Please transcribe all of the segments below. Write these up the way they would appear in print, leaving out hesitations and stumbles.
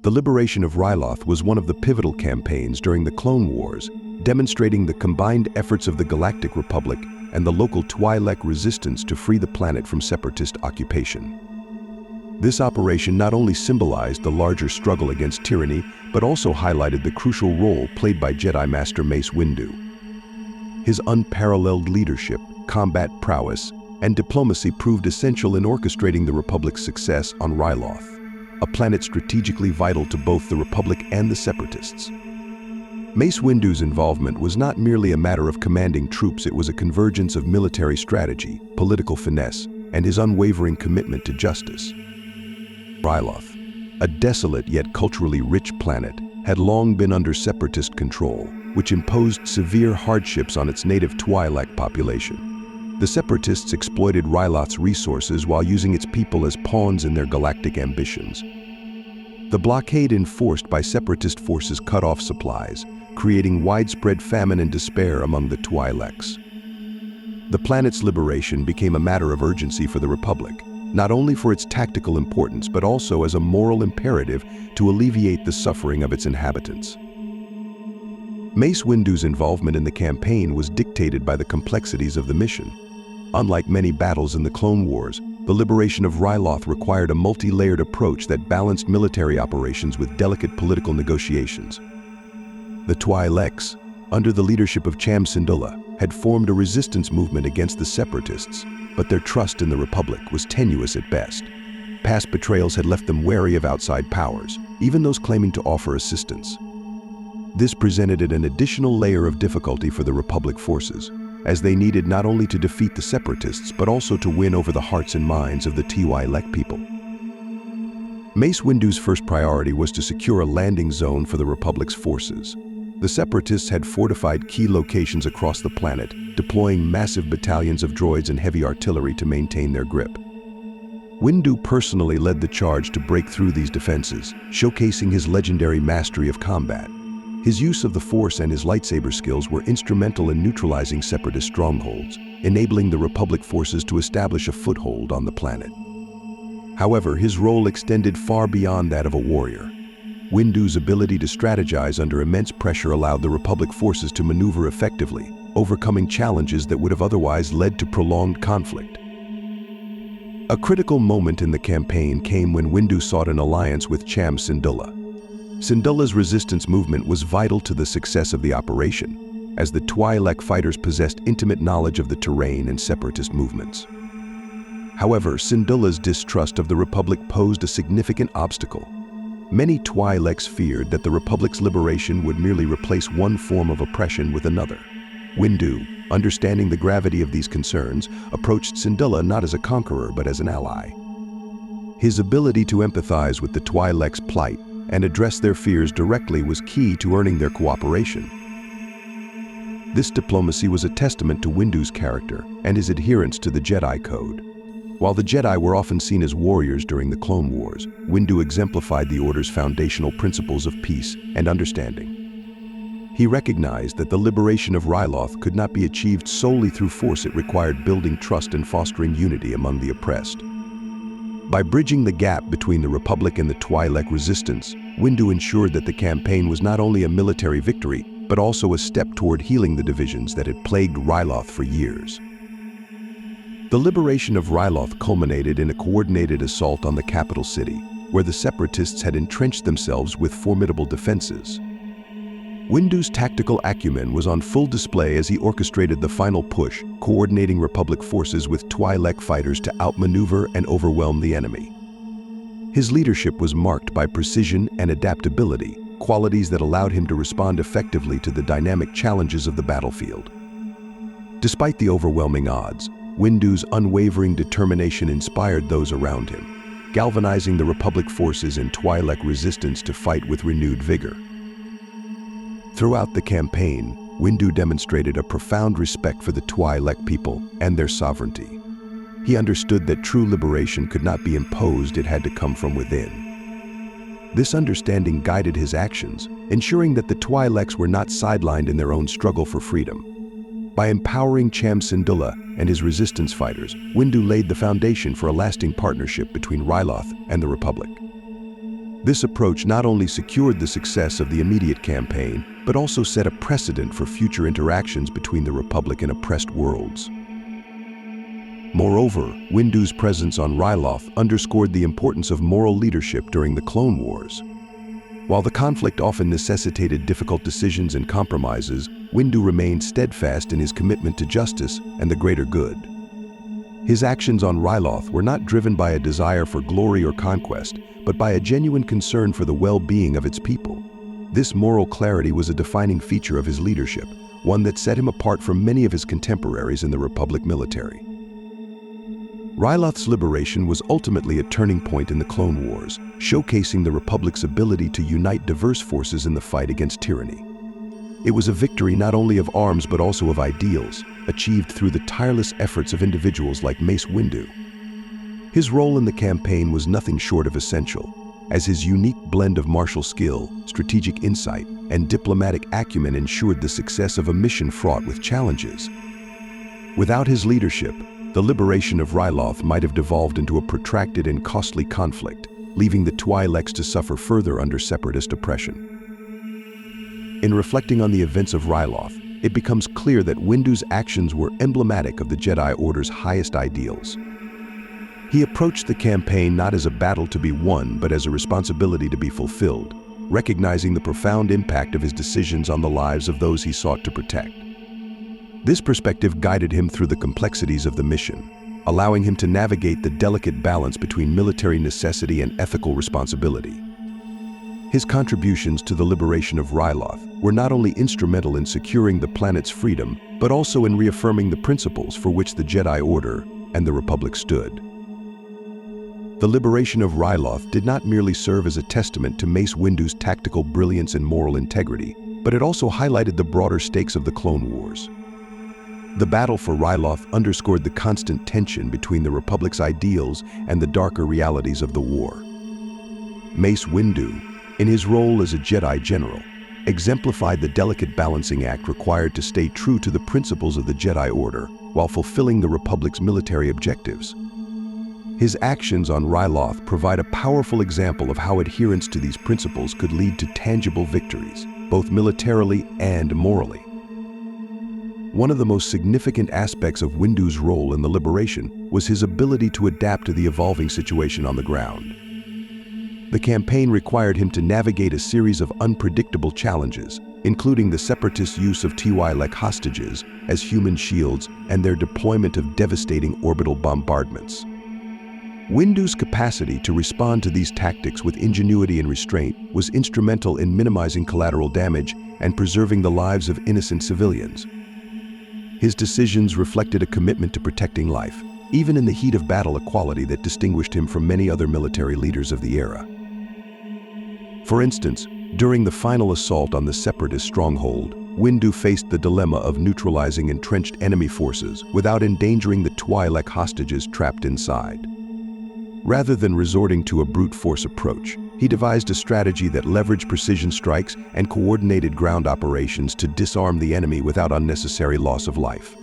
The liberation of Ryloth was one of the pivotal campaigns during the Clone Wars, demonstrating the combined efforts of the Galactic Republic and the local Twi'lek resistance to free the planet from Separatist occupation. This operation not only symbolized the larger struggle against tyranny, but also highlighted the crucial role played by Jedi Master Mace Windu. His unparalleled leadership, combat prowess, and diplomacy proved essential in orchestrating the Republic's success on Ryloth, a planet strategically vital to both the Republic and the Separatists. Mace Windu's involvement was not merely a matter of commanding troops, it was a convergence of military strategy, political finesse, and his unwavering commitment to justice. Ryloth, a desolate yet culturally rich planet, had long been under Separatist control, which imposed severe hardships on its native Twi'lek population. The Separatists exploited Ryloth's resources while using its people as pawns in their galactic ambitions. The blockade enforced by Separatist forces cut off supplies, creating widespread famine and despair among the Twi'leks. The planet's liberation became a matter of urgency for the Republic, not only for its tactical importance but also as a moral imperative to alleviate the suffering of its inhabitants. Mace Windu's involvement in the campaign was dictated by the complexities of the mission. Unlike many battles in the Clone Wars, the liberation of Ryloth required a multi-layered approach that balanced military operations with delicate political negotiations. The Twi'leks, under the leadership of Cham Syndulla, had formed a resistance movement against the Separatists, but their trust in the Republic was tenuous at best. Past betrayals had left them wary of outside powers, even those claiming to offer assistance. This presented an additional layer of difficulty for the Republic forces, as they needed not only to defeat the Separatists but also to win over the hearts and minds of the Twi'lek people. Mace Windu's first priority was to secure a landing zone for the Republic's forces. The Separatists had fortified key locations across the planet, deploying massive battalions of droids and heavy artillery to maintain their grip. Windu personally led the charge to break through these defenses, showcasing his legendary mastery of combat. His use of the Force and his lightsaber skills were instrumental in neutralizing Separatist strongholds, enabling the Republic forces to establish a foothold on the planet. However, his role extended far beyond that of a warrior. Windu's ability to strategize under immense pressure allowed the Republic forces to maneuver effectively, overcoming challenges that would have otherwise led to prolonged conflict. A critical moment in the campaign came when Windu sought an alliance with Cham Syndulla. Syndulla's resistance movement was vital to the success of the operation, as the Twi'lek fighters possessed intimate knowledge of the terrain and Separatist movements. However, Syndulla's distrust of the Republic posed a significant obstacle. Many Twi'leks feared that the Republic's liberation would merely replace one form of oppression with another. Windu, understanding the gravity of these concerns, approached Syndulla not as a conqueror but as an ally. His ability to empathize with the Twi'leks' plight and address their fears directly was key to earning their cooperation. This diplomacy was a testament to Windu's character and his adherence to the Jedi Code. While the Jedi were often seen as warriors during the Clone Wars, Windu exemplified the Order's foundational principles of peace and understanding. He recognized that the liberation of Ryloth could not be achieved solely through force. It required building trust and fostering unity among the oppressed. By bridging the gap between the Republic and the Twi'lek resistance, Windu ensured that the campaign was not only a military victory, but also a step toward healing the divisions that had plagued Ryloth for years. The liberation of Ryloth culminated in a coordinated assault on the capital city, where the Separatists had entrenched themselves with formidable defenses. Windu's tactical acumen was on full display as he orchestrated the final push, coordinating Republic forces with Twi'lek fighters to outmaneuver and overwhelm the enemy. His leadership was marked by precision and adaptability, qualities that allowed him to respond effectively to the dynamic challenges of the battlefield. Despite the overwhelming odds, Windu's unwavering determination inspired those around him, galvanizing the Republic forces and Twi'lek resistance to fight with renewed vigor. Throughout the campaign, Windu demonstrated a profound respect for the Twi'lek people and their sovereignty. He understood that true liberation could not be imposed, it had to come from within. This understanding guided his actions, ensuring that the Twi'leks were not sidelined in their own struggle for freedom. By empowering Cham Syndulla and his resistance fighters, Windu laid the foundation for a lasting partnership between Ryloth and the Republic. This approach not only secured the success of the immediate campaign, but also set a precedent for future interactions between the Republic and oppressed worlds. Moreover, Windu's presence on Ryloth underscored the importance of moral leadership during the Clone Wars. While the conflict often necessitated difficult decisions and compromises, Windu remained steadfast in his commitment to justice and the greater good. His actions on Ryloth were not driven by a desire for glory or conquest, but by a genuine concern for the well-being of its people. This moral clarity was a defining feature of his leadership, one that set him apart from many of his contemporaries in the Republic military. Ryloth's liberation was ultimately a turning point in the Clone Wars, showcasing the Republic's ability to unite diverse forces in the fight against tyranny. It was a victory not only of arms but also of ideals, achieved through the tireless efforts of individuals like Mace Windu. His role in the campaign was nothing short of essential, as his unique blend of martial skill, strategic insight, and diplomatic acumen ensured the success of a mission fraught with challenges. Without his leadership, the liberation of Ryloth might have devolved into a protracted and costly conflict, leaving the Twi'leks to suffer further under Separatist oppression. In reflecting on the events of Ryloth, it becomes clear that Windu's actions were emblematic of the Jedi Order's highest ideals. He approached the campaign not as a battle to be won, but as a responsibility to be fulfilled, recognizing the profound impact of his decisions on the lives of those he sought to protect. This perspective guided him through the complexities of the mission, allowing him to navigate the delicate balance between military necessity and ethical responsibility. His contributions to the liberation of Ryloth were not only instrumental in securing the planet's freedom, but also in reaffirming the principles for which the Jedi Order and the Republic stood. The liberation of Ryloth did not merely serve as a testament to Mace Windu's tactical brilliance and moral integrity, but it also highlighted the broader stakes of the Clone Wars. The battle for Ryloth underscored the constant tension between the Republic's ideals and the darker realities of the war. Mace Windu, in his role as a Jedi general, exemplified the delicate balancing act required to stay true to the principles of the Jedi Order while fulfilling the Republic's military objectives. His actions on Ryloth provide a powerful example of how adherence to these principles could lead to tangible victories, both militarily and morally. One of the most significant aspects of Windu's role in the liberation was his ability to adapt to the evolving situation on the ground. The campaign required him to navigate a series of unpredictable challenges, including the Separatist use of Twi'lek hostages as human shields and their deployment of devastating orbital bombardments. Windu's capacity to respond to these tactics with ingenuity and restraint was instrumental in minimizing collateral damage and preserving the lives of innocent civilians. His decisions reflected a commitment to protecting life, even in the heat of battle, a quality that distinguished him from many other military leaders of the era. For instance, during the final assault on the Separatist stronghold, Windu faced the dilemma of neutralizing entrenched enemy forces without endangering the Twi'lek hostages trapped inside. Rather than resorting to a brute force approach, he devised a strategy that leveraged precision strikes and coordinated ground operations to disarm the enemy without unnecessary loss of life.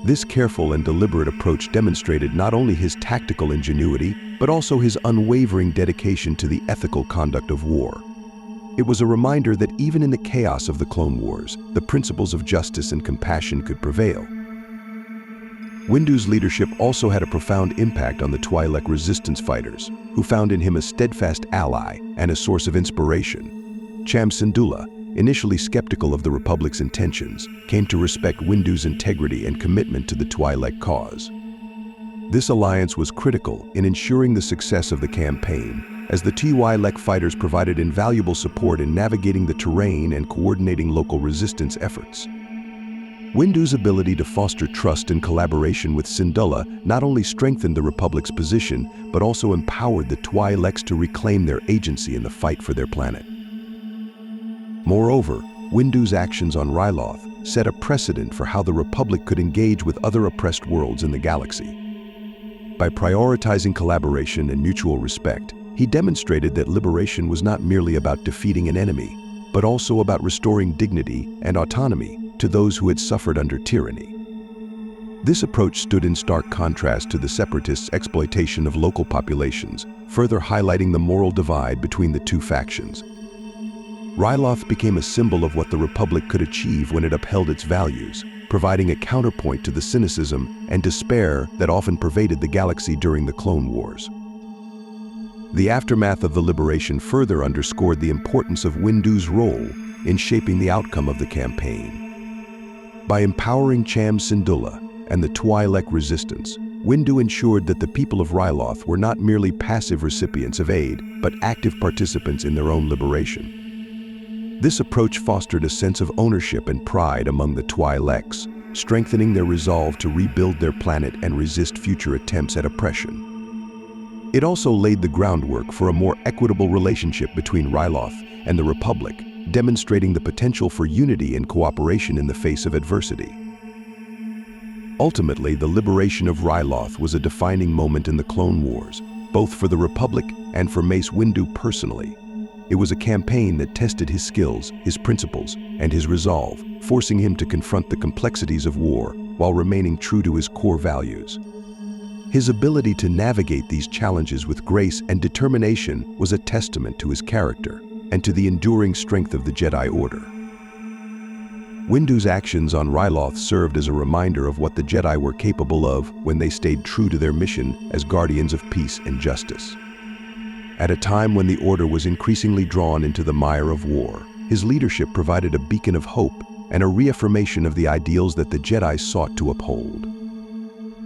This careful and deliberate approach demonstrated not only his tactical ingenuity, but also his unwavering dedication to the ethical conduct of war. It was a reminder that even in the chaos of the Clone Wars, the principles of justice and compassion could prevail. Windu's leadership also had a profound impact on the Twi'lek resistance fighters, who found in him a steadfast ally and a source of inspiration. Cham Syndulla, initially skeptical of the Republic's intentions, came to respect Windu's integrity and commitment to the Twi'lek cause. This alliance was critical in ensuring the success of the campaign, as the Twi'lek fighters provided invaluable support in navigating the terrain and coordinating local resistance efforts. Windu's ability to foster trust and collaboration with Syndulla not only strengthened the Republic's position, but also empowered the Twi'leks to reclaim their agency in the fight for their planet. Moreover, Windu's actions on Ryloth set a precedent for how the Republic could engage with other oppressed worlds in the galaxy. By prioritizing collaboration and mutual respect, he demonstrated that liberation was not merely about defeating an enemy, but also about restoring dignity and autonomy to those who had suffered under tyranny. This approach stood in stark contrast to the Separatists' exploitation of local populations, further highlighting the moral divide between the two factions. Ryloth became a symbol of what the Republic could achieve when it upheld its values, providing a counterpoint to the cynicism and despair that often pervaded the galaxy during the Clone Wars. The aftermath of the liberation further underscored the importance of Windu's role in shaping the outcome of the campaign. By empowering Cham Syndulla and the Twi'lek resistance, Windu ensured that the people of Ryloth were not merely passive recipients of aid, but active participants in their own liberation. This approach fostered a sense of ownership and pride among the Twi'leks, strengthening their resolve to rebuild their planet and resist future attempts at oppression. It also laid the groundwork for a more equitable relationship between Ryloth and the Republic, demonstrating the potential for unity and cooperation in the face of adversity. Ultimately, the liberation of Ryloth was a defining moment in the Clone Wars, both for the Republic and for Mace Windu personally. It was a campaign that tested his skills, his principles, and his resolve, forcing him to confront the complexities of war while remaining true to his core values. His ability to navigate these challenges with grace and determination was a testament to his character and to the enduring strength of the Jedi Order. Windu's actions on Ryloth served as a reminder of what the Jedi were capable of when they stayed true to their mission as guardians of peace and justice. At a time when the Order was increasingly drawn into the mire of war, his leadership provided a beacon of hope and a reaffirmation of the ideals that the Jedi sought to uphold.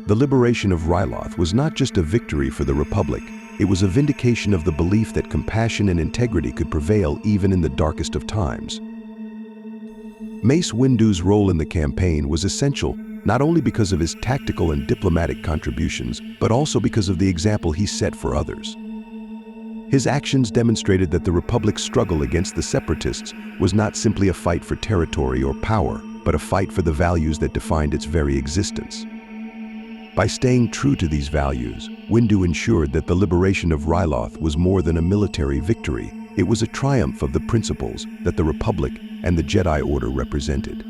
The liberation of Ryloth was not just a victory for the Republic, it was a vindication of the belief that compassion and integrity could prevail even in the darkest of times. Mace Windu's role in the campaign was essential not only because of his tactical and diplomatic contributions, but also because of the example he set for others. His actions demonstrated that the Republic's struggle against the Separatists was not simply a fight for territory or power, but a fight for the values that defined its very existence. By staying true to these values, Windu ensured that the liberation of Ryloth was more than a military victory. It was a triumph of the principles that the Republic and the Jedi Order represented.